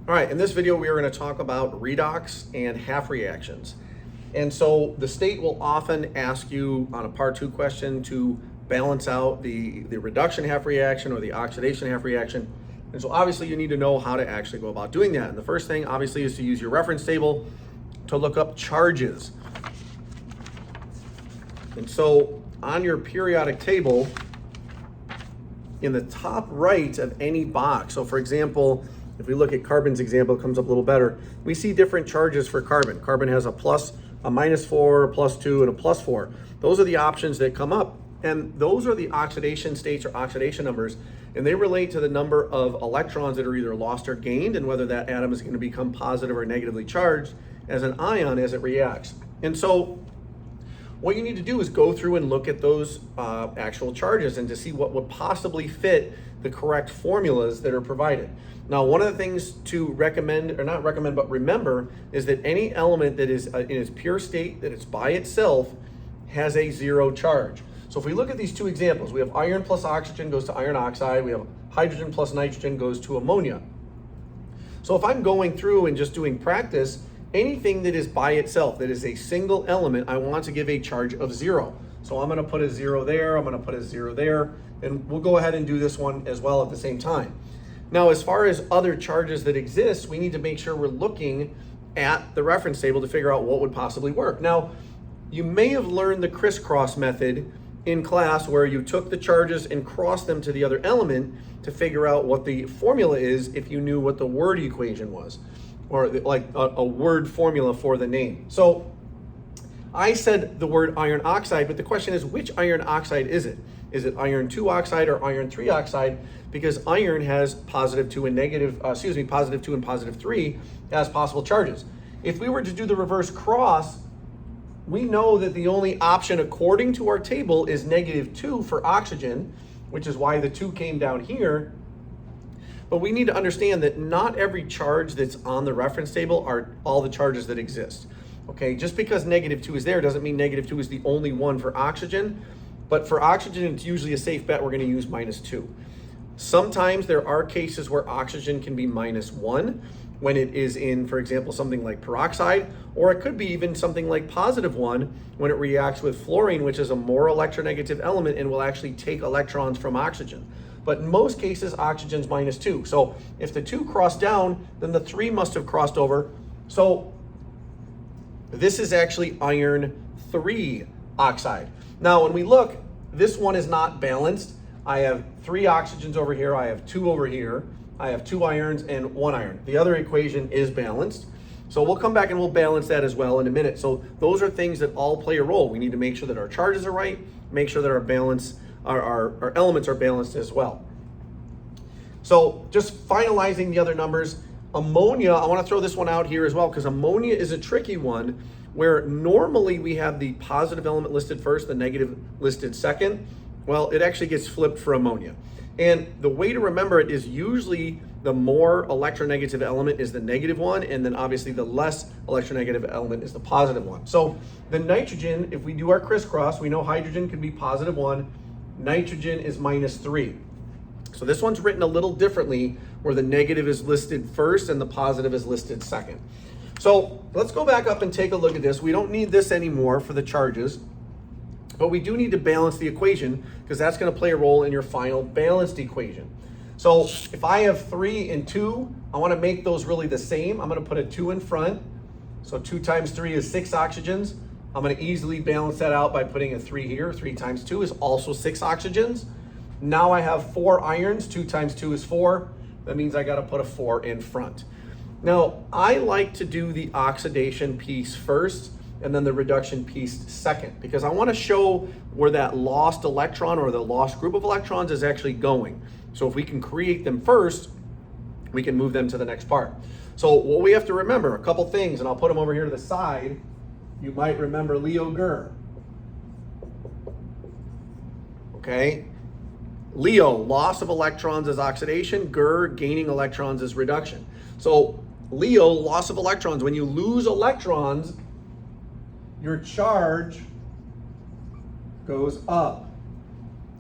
All right, in this video, we are going to talk about redox and half reactions. And so the state will often ask you on a part 2 question to balance out the reduction half reaction or the oxidation half reaction. And so obviously you need to know how to actually go about doing that. And the first thing obviously is to use your reference table to look up charges. And so on your periodic table, in the top right of any box, so for example, if we look at carbon's example, it comes up a little better. We see different charges for carbon. Carbon has a plus, a -4, a +2, and a +4. Those are the options that come up. And those are the oxidation states or oxidation numbers. And they relate to the number of electrons that are either lost or gained and whether that atom is going to become positive or negatively charged as an ion as it reacts. And so what you need to do is go through and look at those actual charges and to see what would possibly fit the correct formulas that are provided. Now, one of the things to recommend, or not recommend, but remember, is that any element that is in its pure state, that it's by itself, has a 0 charge. So if we look at these two examples, we have iron plus oxygen goes to iron oxide, we have hydrogen plus nitrogen goes to ammonia. So if I'm going through and just doing practice, anything that is by itself, that is a single element, I want to give a charge of 0. So I'm going to put a 0 there, I'm going to put a 0 there, and we'll go ahead and do this one as well at the same time. Now, as far as other charges that exist, we need to make sure we're looking at the reference table to figure out what would possibly work. Now, you may have learned the crisscross method in class where you took the charges and crossed them to the other element to figure out what the formula is if you knew what the word equation was, or like a word formula for the name. So I said the word iron oxide, but the question is, which iron oxide is it? Is it iron 2 oxide or iron 3 oxide? Because iron has +2 and +2 and +3 as possible charges. If we were to do the reverse cross, we know that the only option according to our table is -2 for oxygen, which is why the 2 came down here. But we need to understand that not every charge that's on the reference table are all the charges that exist. Okay, just because -2 is there doesn't mean -2 is the only one for oxygen. But for oxygen, it's usually a safe bet we're going to use -2. Sometimes there are cases where oxygen can be -1 when it is in, for example, something like peroxide, or it could be even something like +1 when it reacts with fluorine, which is a more electronegative element and will actually take electrons from oxygen. But in most cases, oxygen's -2. So if the 2 crossed down, then the 3 must have crossed over. So this is actually iron 3 oxide. Now, when we look, this one is not balanced. I have 3 oxygens over here, I have 2 over here, I have 2 irons and 1 iron. The other equation is balanced. So we'll come back and we'll balance that as well in a minute. So those are things that all play a role. We need to make sure that our charges are right, make sure that our balance, our elements are balanced as well. So just finalizing the other numbers, ammonia, I want to throw this one out here as well because ammonia is a tricky one where normally we have the positive element listed first, the negative listed second. Well, it actually gets flipped for ammonia. And the way to remember it is usually the more electronegative element is the negative one, and then obviously the less electronegative element is the positive one. So the nitrogen, if we do our crisscross, we know hydrogen can be +1, nitrogen is -3. So this one's written a little differently where the negative is listed first and the positive is listed second. So let's go back up and take a look at this. We don't need this anymore for the charges, but we do need to balance the equation because that's going to play a role in your final balanced equation. So if I have 3 and 2, I want to make those really the same. I'm going to put a 2 in front. So 2 times 3 is 6 oxygens. I'm going to easily balance that out by putting a 3 here. 3 times 2 is also 6 oxygens. Now I have 4 irons. 2 times 2 is 4. That means I got to put a 4 in front. Now, I like to do the oxidation piece first and then the reduction piece second because I want to show where that lost electron or the lost group of electrons is actually going. So if we can create them first, we can move them to the next part. So what we have to remember, a couple things, and I'll put them over here to the side. You might remember Leo Gurr. Okay? Leo, loss of electrons is oxidation. Gurr, gaining electrons is reduction. So Leo, loss of electrons. When you lose electrons, your charge goes up.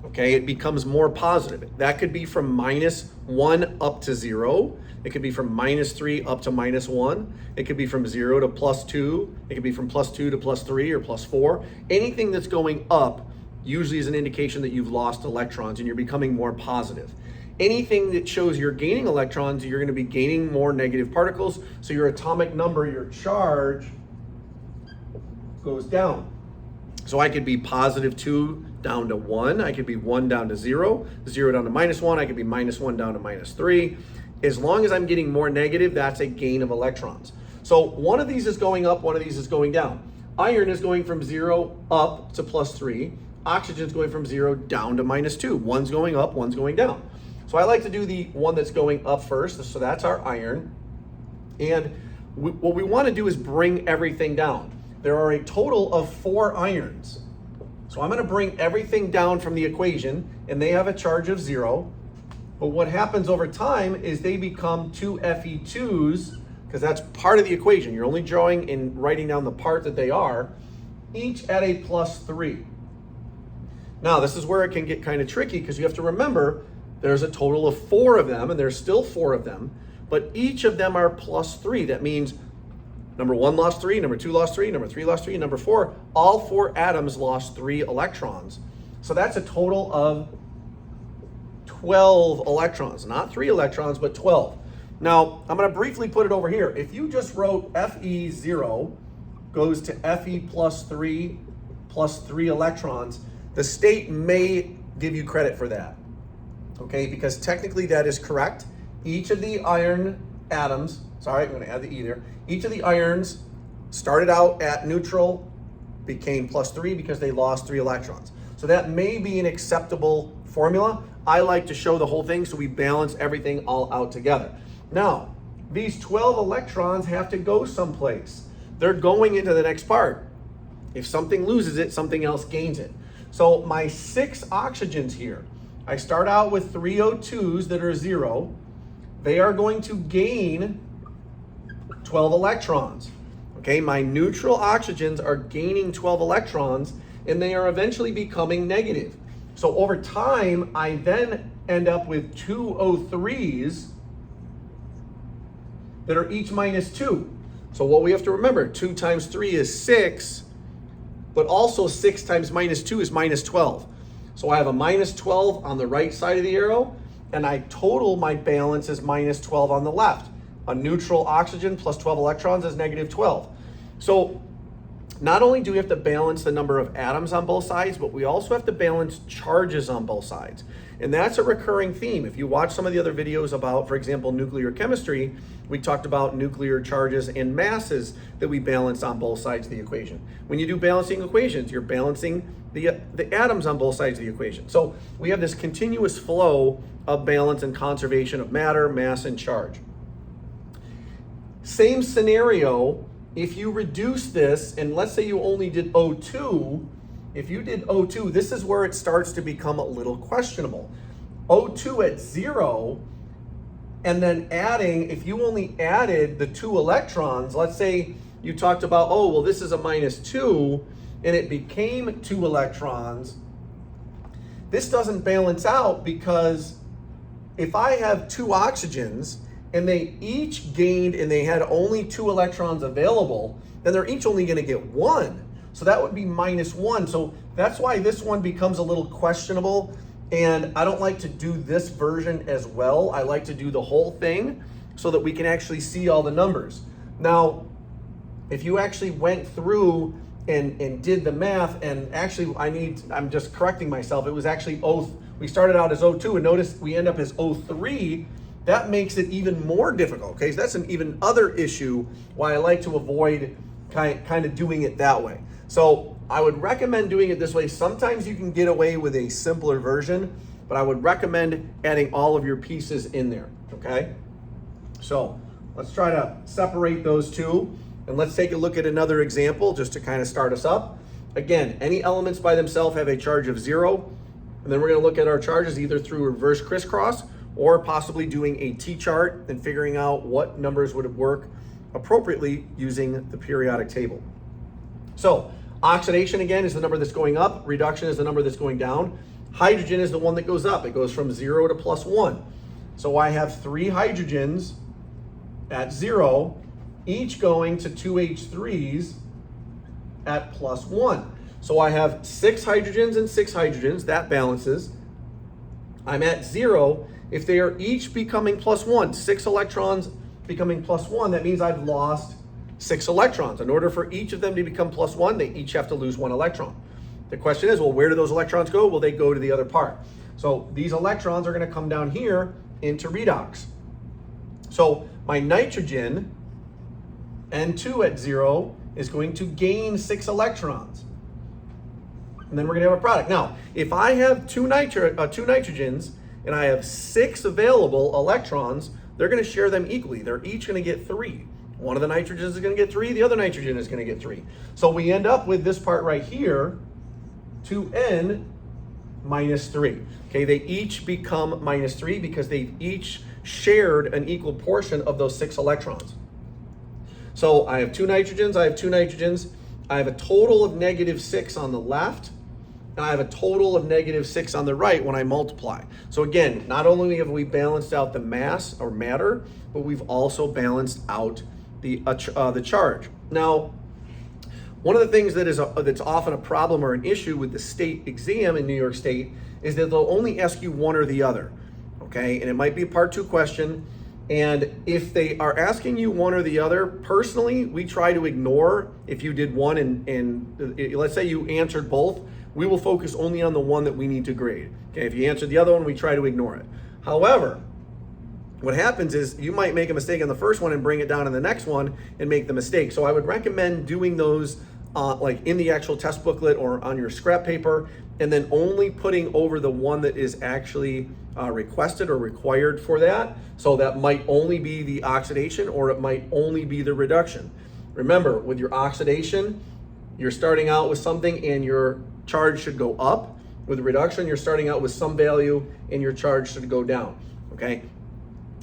okay, it becomes more positive. That could be from -1 up to 0. It could be from -3 up to -1. It could be from 0 to +2. It could be from +2 to +3 or +4. Anything that's going up usually is an indication that you've lost electrons and you're becoming more positive. Anything that shows you're gaining electrons, you're going to be gaining more negative particles. So your atomic number, your charge, goes down. So I could be +2 down to 1. I could be 1 down to 0, 0 down to -1. I could be -1 down to -3. As long as I'm getting more negative, that's a gain of electrons. So one of these is going up, one of these is going down. Iron is going from 0 up to +3. Oxygen is going from 0 down to -2. One's going up, one's going down. So I like to do the one that's going up first. So that's our iron. And what we want to do is bring everything down. There are a total of 4 irons. So I'm going to bring everything down from the equation, and they have a charge of 0. But what happens over time is they become 2 Fe2s, because that's part of the equation. You're only drawing and writing down the part that they are, each at a +3. Now, this is where it can get kind of tricky, because you have to remember there's a total of 4 of them, and there's still 4 of them, but each of them are +3. That means number 1 lost 3, number 2 lost 3, number 3 lost 3, and number 4, all 4 atoms lost 3 electrons. So that's a total of 12 electrons, not 3 electrons, but 12. Now, I'm going to briefly put it over here. If you just wrote Fe0 goes to Fe plus 3 electrons, the state may give you credit for that, okay? Because technically that is correct. Each of the iron atoms, sorry, I'm going to add the E there. Each of the irons started out at neutral, became +3 because they lost 3 electrons. So that may be an acceptable formula. I like to show the whole thing so we balance everything all out together. Now, these 12 electrons have to go someplace. They're going into the next part. If something loses it, something else gains it. So my 6 oxygens here, I start out with 3 O2s that are 0. They are going to gain 12 electrons. Okay, my neutral oxygens are gaining 12 electrons, and they are eventually becoming negative. So over time, I then end up with 2 O3s that are each -2. So what we have to remember, 2 times 3 is 6, but also 6 times -2 is -12. So I have a -12 on the right side of the arrow, and I total my balance is -12 on the left. A neutral oxygen plus 12 electrons is -12. So not only do we have to balance the number of atoms on both sides, but we also have to balance charges on both sides. And that's a recurring theme. If you watch some of the other videos about, for example, nuclear chemistry, we talked about nuclear charges and masses that we balance on both sides of the equation. When you do balancing equations, you're balancing the atoms on both sides of the equation. So we have this continuous flow of balance and conservation of matter, mass, and charge. Same scenario. If you reduce this, and let's say you only did O2, if you did O2, this is where it starts to become a little questionable. O2 at 0, and then adding, if you only added the 2 electrons, let's say you talked about, oh, well, this is a -2, and it became 2 electrons. This doesn't balance out, because if I have 2 oxygens, and they each gained and they had only 2 electrons available, then they're each only going to get 1. So that would be -1. So that's why this one becomes a little questionable. And I don't like to do this version as well. I like to do the whole thing so that we can actually see all the numbers. Now, if you actually went through and did the math, and actually I'm just correcting myself. It was actually we started out as O2, and notice we end up as O3. That makes it even more difficult, okay? So that's an even other issue why I like to avoid kind of doing it that way. So I would recommend doing it this way. Sometimes you can get away with a simpler version, but I would recommend adding all of your pieces in there, okay? So let's try to separate those two, and let's take a look at another example just to kind of start us up. Again, any elements by themselves have a charge of 0, and then we're gonna look at our charges either through reverse crisscross or possibly doing a T-chart and figuring out what numbers would work appropriately using the periodic table. So oxidation, again, is the number that's going up. Reduction is the number that's going down. Hydrogen is the one that goes up. It goes from 0 to +1. So I have 3 hydrogens at 0, each going to 2 H3s at +1. So I have 6 hydrogens and 6 hydrogens, that balances. I'm at 0. If they are each becoming +1, 6 electrons becoming +1, that means I've lost 6 electrons. In order for each of them to become +1, they each have to lose 1 electron. The question is, well, where do those electrons go? Well, they go to the other part. So these electrons are going to come down here into redox. So my nitrogen, N2 at 0, is going to gain 6 electrons. And then we're going to have a product. Now, if I have two nitrogens and I have 6 available electrons, they're going to share them equally. They're each going to get 3. One of the nitrogens is going to get 3, the other nitrogen is going to get 3. So we end up with this part right here, 2N minus 3. Okay, they each become minus 3 because they each shared an equal portion of those 6 electrons. So I have 2 nitrogens, I have 2 nitrogens. I have a total of -6 on the left, and I have a total of -6 on the right when I multiply. So again, not only have we balanced out the mass or matter, but we've also balanced out the charge. Now, one of the things that is that's often a problem or an issue with the state exam in New York State is that they'll only ask you one or the other, okay? And it might be a part 2 question. And if they are asking you one or the other, personally, we try to ignore if you did one and let's say you answered both, we will focus only on the one that we need to grade. Okay, if you answered the other one, we try to ignore it. However, what happens is you might make a mistake on the first one and bring it down in the next one and make the mistake. So I would recommend doing those like in the actual test booklet or on your scrap paper, and then only putting over the one that is actually requested or required for that. So that might only be the oxidation, or it might only be the reduction. Remember, with your oxidation, you're starting out with something and your charge should go up. With reduction, you're starting out with some value and your charge should go down, okay?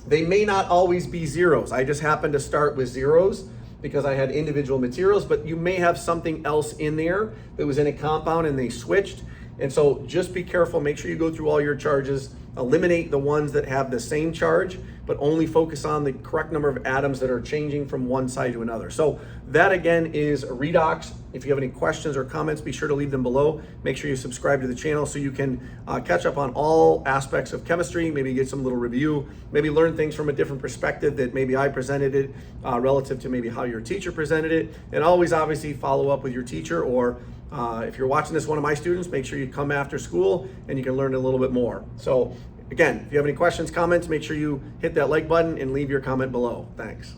They may not always be zeros. I just happened to start with zeros because I had individual materials, but you may have something else in there that was in a compound and they switched. And so just be careful, make sure you go through all your charges, eliminate the ones that have the same charge, but only focus on the correct number of atoms that are changing from one side to another. So that again is redox. If you have any questions or comments, be sure to leave them below. Make sure you subscribe to the channel so you can catch up on all aspects of chemistry, maybe get some little review, maybe learn things from a different perspective that maybe I presented it relative to maybe how your teacher presented it. And always obviously follow up with your teacher, or if you're watching this one of my students, make sure you come after school and you can learn a little bit more. So again, if you have any questions, comments, make sure you hit that like button and leave your comment below. Thanks.